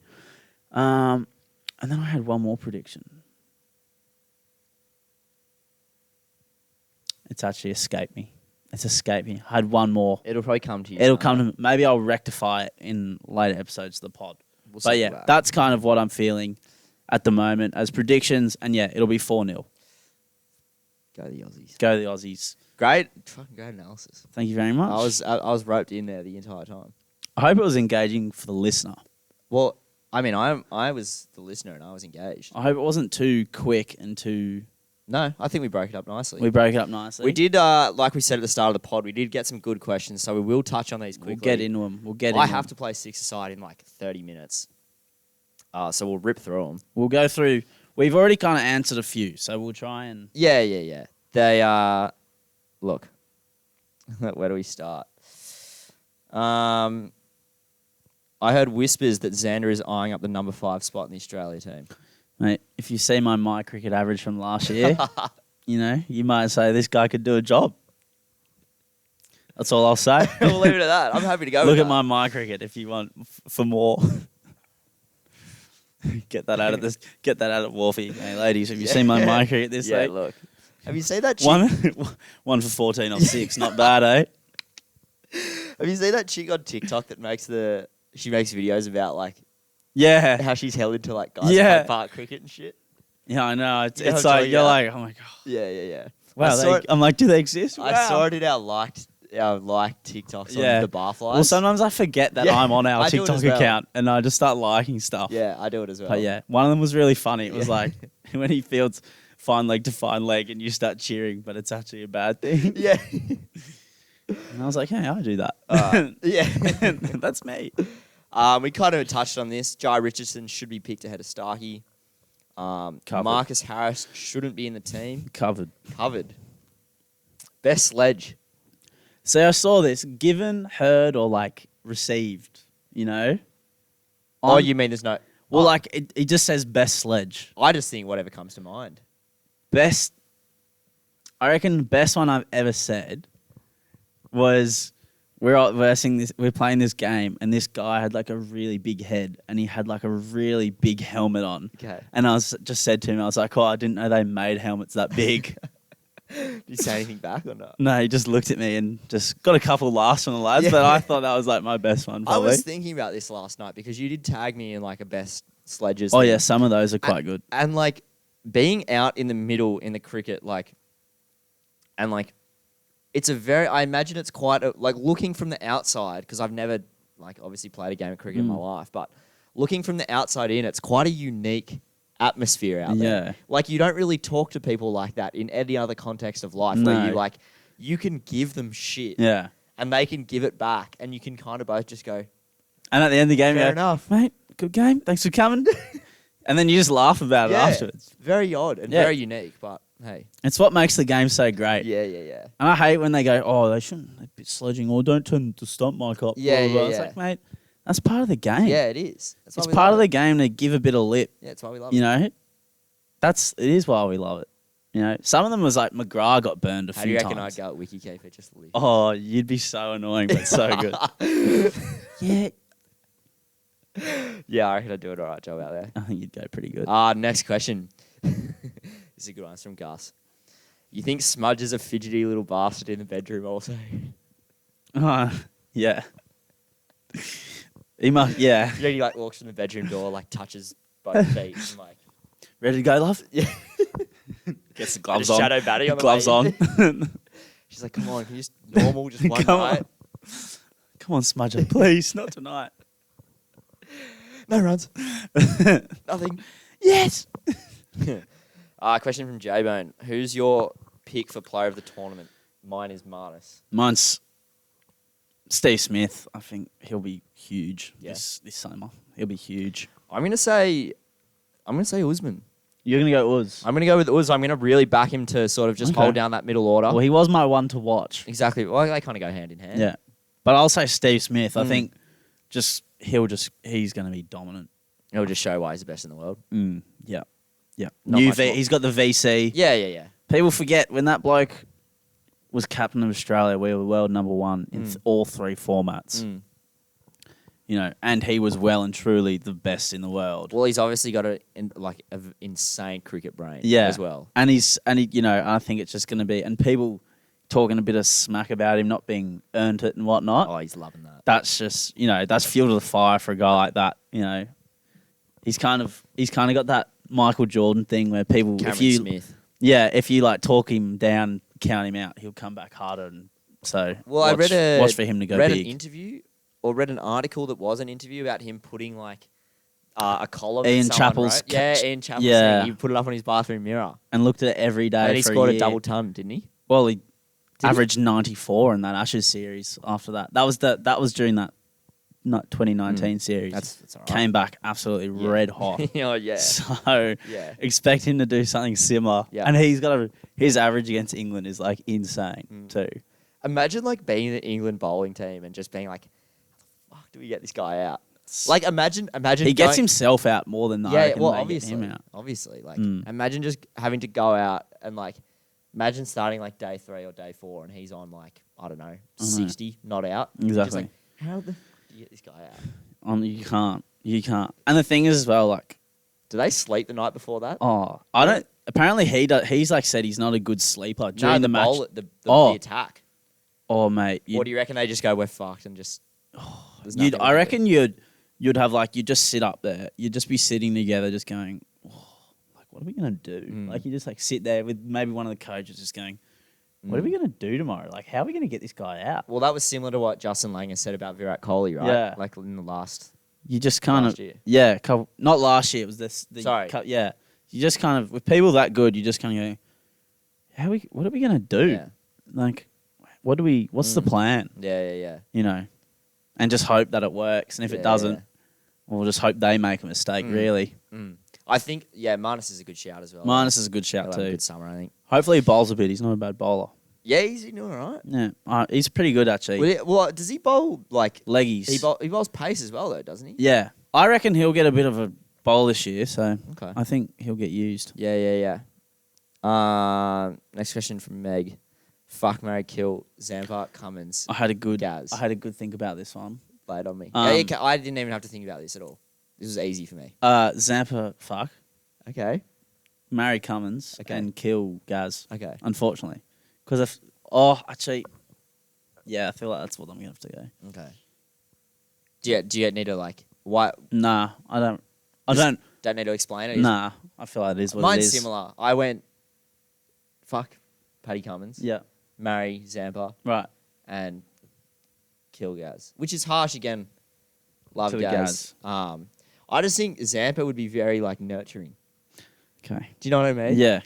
And then I had one more prediction. It's actually escaped me. It's escaped me. I had one more. It'll probably come to you. It'll come to me. Maybe I'll rectify it in later episodes of the pod. But yeah, back. that's kind of what I'm feeling at the moment as predictions. And yeah, it'll be 4-0. Go the Aussies. Go the Aussies. Fucking great analysis. Thank you very much. I was roped in there the entire time. I hope it was engaging for the listener. Well, I mean, I was the listener and I was engaged. I hope it wasn't too quick and too... No, I think we broke it up nicely. We broke it up nicely. We did, like we said at the start of the pod, we did get some good questions, so we will touch on these quickly. We'll get into them. I have to play 6-a-side in like 30 minutes. So we'll rip through them. We'll go through... We've already kind of answered a few, so we'll try and... Yeah. They are... Look. Where do we start? I heard whispers that Zander is eyeing up the number 5 spot in the Australia team. Mate, if you see my cricket average from last year, you might say this guy could do a job. That's all I'll say. We'll leave it at that. I'm happy to go Look with at that. my cricket if you want for more. Get that out of Wolfie. Hey, ladies, have you seen my cricket this week? Look. Have you seen that chick? One for 14 off 6. Not bad, eh? Have you seen that chick on TikTok that she makes videos about like Yeah. how she's held into like guys Yeah. playing park cricket and shit? Yeah, I know. It's You know what I'm like, talking you're about? like, oh my God. Yeah. Wow. I'm like, do they exist? Wow. I saw it in our liked TikToks on the barflies. Well, sometimes I forget that Yeah, I'm on our I do it TikTok as well. account and I just start liking stuff. Yeah, I do it as well. But yeah, one of them was really funny. It was Yeah. like when he fields fine leg to fine leg and you start cheering, but it's actually a bad thing. Yeah. And I was like, hey, I do that. Yeah. That's me. We kind of touched on this. Jai Richardson should be picked ahead of Starkey. Covered. Marcus Harris shouldn't be in the team. Covered. Best sledge. So I saw this given, heard, or like received, Oh, you mean there's no... Well, Oh, like it just says best sledge. I just think whatever comes to mind. Best, I reckon the best one I've ever said was we're playing this game and this guy had like a really big head and he had like a really big helmet on. Okay. And I just said to him, I was like, oh, I didn't know they made helmets that big. Did you say anything back or not? No, he just looked at me and just got a couple of laughs from the lads, Yeah. but I thought that was like my best one I probably. was thinking about this last night because you did tag me in like a best sledges. Oh thing. yeah, some of those are quite good. And like being out in the middle in the cricket, it's a very, I imagine it's quite like looking from the outside, because I've never like obviously played a game of cricket in my life, but looking from the outside in, it's quite a unique atmosphere out there. Yeah. Like you don't really talk to people like that in any other context of life No. where you can give them shit Yeah. and they can give it back and you can kind of both just go, And at the end of the game, fair you go, enough. mate, good game. Thanks for coming. And then you just laugh about it Yeah. afterwards. Very odd and Yeah. very unique, but hey. It's what makes the game so great. Yeah. And I hate when they go, oh, they shouldn't they're a bit sledging or don't turn the stump mic up. Yeah, blah, blah, blah. yeah, It's yeah. like, mate, that's part of the game. Yeah, it is. That's why It's we part love of the it. game to give a bit of lip. Yeah, it's why we love You it. know? It is why we love it. Some of them was like McGrath got burned a How do few you reckon times. I'd go at WikiKeeper just to leave? Oh, you'd be so annoying, but so good. Yeah. Yeah, I reckon I'd do an alright job out there. I think you'd go pretty good. Next question. This is a good one. It's from Gus. You think Smudge is a fidgety little bastard in the bedroom also? Yeah. He must, yeah. You know, he like walks from the bedroom door, like touches both feet and like Ready to go, love? yeah. Gets the And gloves a on. shadow batty on the Gloves way on. in. She's like, come on, can you just normal just one Come night? on. Come on, Smudger, please, not tonight. No runs. Nothing. Yes. Question from J-Bone. Who's your pick for player of the tournament? Mine is Marnus. Mine's Steve Smith. I think he'll be huge Yeah. this summer. He'll be huge. I'm gonna say Usman. You're going to go Uz. I'm gonna go with Uz. I'm gonna really back him to sort of just Okay. hold down that middle order. Well, he was my one to watch. Exactly. Well, they kind of go hand in hand. Yeah. But I'll say Steve Smith. I Mm. think he's going to be dominant. It'll just show why he's the best in the world. Yeah. Yeah. Not much more. He's got the VC. Yeah. People forget when that bloke was captain of Australia, we were world number one in all three formats. and he was well and truly the best in the world. Well, he's obviously got an insane cricket brain as well. And I think it's just going to be, and people talking a bit of smack about him not being earned it and whatnot. Oh, he's loving that. That's just, that's fuel to the fire for a guy like that. He's kind of got that Michael Jordan thing where people, Smith. if you like talk him down, count him out, he'll come back harder. And so, I watch for him to go big. An interview or read an article that was an interview about him putting like a column. Ian Chappell's, Ian Chappell. Yeah, he put it up on his bathroom mirror and looked at it every day. And he scored a double ton, didn't he? Well, he averaged 94 in that Ashes series. After that, that was during that 2019 series. That's all right. Came back absolutely red hot. Oh yeah. So expect him to do something similar. Yeah. And his average against England is like insane too. Imagine like being in the England bowling team and just being like, how the fuck do we get this guy out? Like imagine he gets himself out more than I reckon they obviously, get him out. Obviously, like imagine just having to go out and like imagine starting like day 3 or day 4 and he's on like I don't know 60 not out. Exactly. Just like, how the do you get this guy out? You can't. And the thing is as well, like, do they sleep the night before that? Oh, I don't. Apparently he does. He's like said he's not a good sleeper during the match. The attack. Oh mate, or do you reckon they just go we're fucked and just? I reckon you'd have like you'd just sit up there. You'd just be sitting together, just going, like what are we gonna do? Like you just like sit there with maybe one of the coaches, just going, what are we gonna do tomorrow? Like how are we gonna get this guy out? Well, that was similar to what Justin Langer said about Virat Kohli, right? Yeah. Like in the last. You just kind last of year. not last year. It was this. Sorry. You just kind of with people that good, you just kind of go, what are we gonna do? Yeah. Like, what's the plan? Yeah. And just hope that it works. And if it doesn't, we'll just hope they make a mistake. Really. I think Marnus is a good shout as well. Marnus is a good shout too. A good summer, I think. Hopefully he bowls a bit. He's not a bad bowler. Yeah, he's doing all right. Yeah, he's pretty good actually. Well, does he bowl like leggies? He bowls pace as well though, doesn't he? Yeah, I reckon he'll get a bit of a bowl this year. So okay. I think he'll get used. Yeah. Next question from Meg. Fuck, marry, kill Zampa, Cummins. I had a good think about this one. Lay it on me. I didn't even have to think about this at all. This was easy for me. Zampa, fuck. Okay. Marry Cummins and kill Gaz. Okay. Unfortunately, because actually, I feel like that's what I'm gonna have to go. Okay. Do you need to like why? Nah, I don't. Don't need to explain it. Nah, I feel like it is what Mine's it is. Mine's similar. I went. Fuck, Paddy Cummins. Yeah. Marry Zampa. Right. And kill Gaz, which is harsh again. Love Gaz. I just think Zampa would be very like nurturing. Okay. Do you know what I mean? Yeah.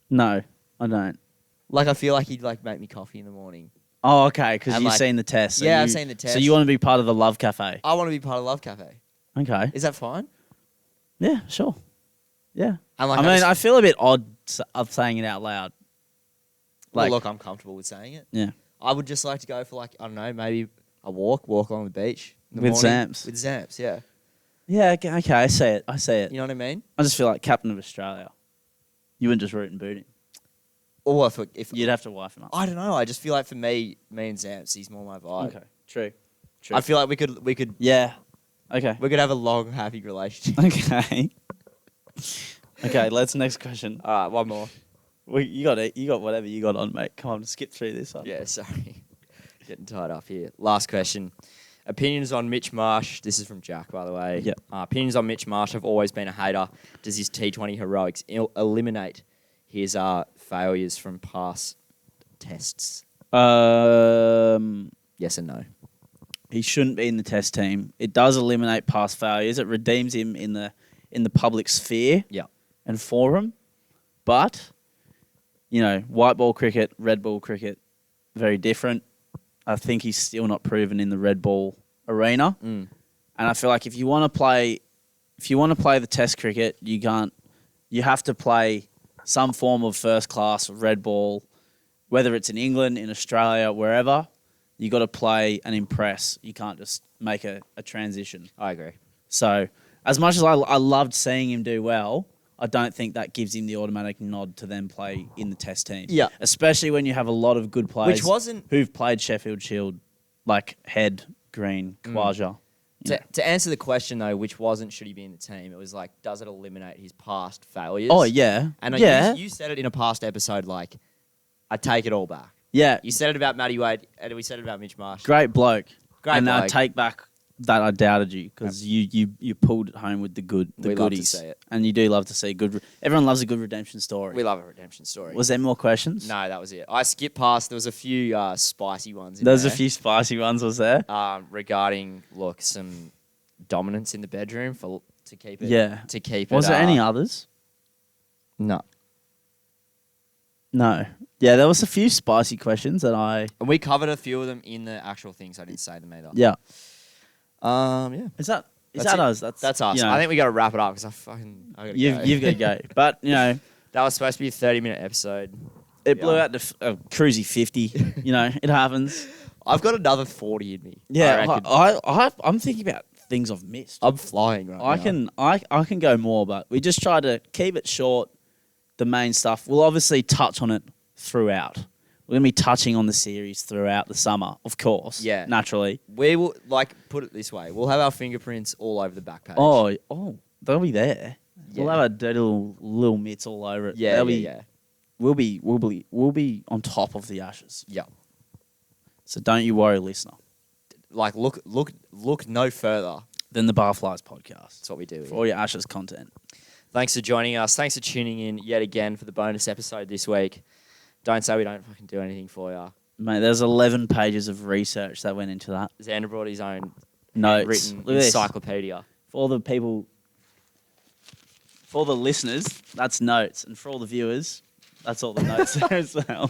No, I don't. Like I feel like he'd like make me coffee in the morning. Oh, okay, because you've seen the test. So I've seen the test. So you want to be part of the Love Cafe? I want to be part of Love Cafe. Okay. Is that fine? Yeah, sure. Yeah. And I feel a bit odd of saying it out loud. Well, look, I'm comfortable with saying it. Yeah. I would just like to go for like, I don't know, maybe a walk along the beach. With Zamps. With Zamps, yeah. Yeah, okay, I see it. You know what I mean? I just feel like Captain of Australia. You wouldn't just root and boot him. Or if you'd have to wife him up. I don't know. I just feel like for me and Zamps, he's more my vibe. Okay, true. I feel like we could. Yeah. Okay. We could have a long, happy relationship. Okay. Okay. Let's next question. All right, one more. Well, you got whatever you got on, mate. Come on, skip through this one. Yeah, sorry. Getting tied up here. Last question. Opinions on Mitch Marsh. This is from Jack, by the way. Yep. Opinions on Mitch Marsh. I've always been a hater. Does his T20 heroics eliminate his failures from past tests? Yes and no. He shouldn't be in the test team. It does eliminate past failures. It redeems him in the public sphere. Yeah. And forum. But, white ball cricket, red ball cricket, very different. I think he's still not proven in the red ball arena. And I feel like if you want to play the test cricket, you have to play some form of first class red ball, whether it's in England, in Australia, wherever. You got to play and impress. You can't just make a transition. I agree. So, as much as I loved seeing him do well, I don't think that gives him the automatic nod to then play in the test team. Yeah. Especially when you have a lot of good players who've played Sheffield Shield, like Head, Green, Khawaja. To answer the question though, which wasn't should he be in the team, it was like, does it eliminate his past failures? Oh yeah, And yeah, you said it in a past episode, like, I take it all back. yeah. You said it about Matty Wade, and we said it about Mitch Marsh. Great bloke. Great and I bloke. take back that I doubted you because you pulled it home with the We love to goodies. see it. And you do love to see good. Everyone loves a good redemption story. We love a redemption story. Was there more questions? No, that was it. I skipped past. There was a few spicy ones. There's a few spicy ones. Was there? Regarding some dominance in the bedroom to keep it. Yeah. To keep it. Was there any others? No. No. Yeah, there was a few spicy questions that I. And we covered a few of them in the actual things. I didn't say them either. Yeah. Yeah. Is that That's that it. us? That's us. you know, I think we got to wrap it up because I gotta go. you've got to go. But you know, That was supposed to be a 30-minute episode. it blew Yeah. out to a cruisy 50. You know, it happens. I've got another 40 in me. I Yeah, reckon. I'm thinking about things I've missed. I'm flying right now. I can go more, but we just try to keep it short. The main stuff. We'll obviously touch on it throughout. We're gonna be touching on the series throughout the summer, of course. Yeah. naturally. We will, put it this way. We'll have our fingerprints all over the back page. Oh, they'll be there. We'll Yeah. have our dirty little mitts all over it. Yeah, They'll yeah. We'll be on top of the ashes. Yeah. So don't you worry, listener. Like, look no further. Then the Barflies podcast That's what we do. for all your ashes content. Thanks for joining us. Thanks for tuning in yet again for the bonus episode this week. Don't say we don't fucking do anything for you. Mate, there's 11 pages of research that went into that. Xander brought his own Notes. written Look at this. encyclopedia. For all the people, for all the listeners, that's notes. And for all the viewers, that's all the notes there as well.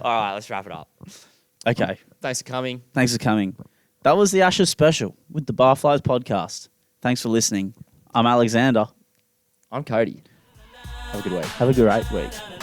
All right, let's wrap it up. Okay. Thanks for coming. Thanks for coming. That was the Ashes special with the Barflies podcast. Thanks for listening. I'm Alexander. I'm Kody. Have a good week. Have a great week.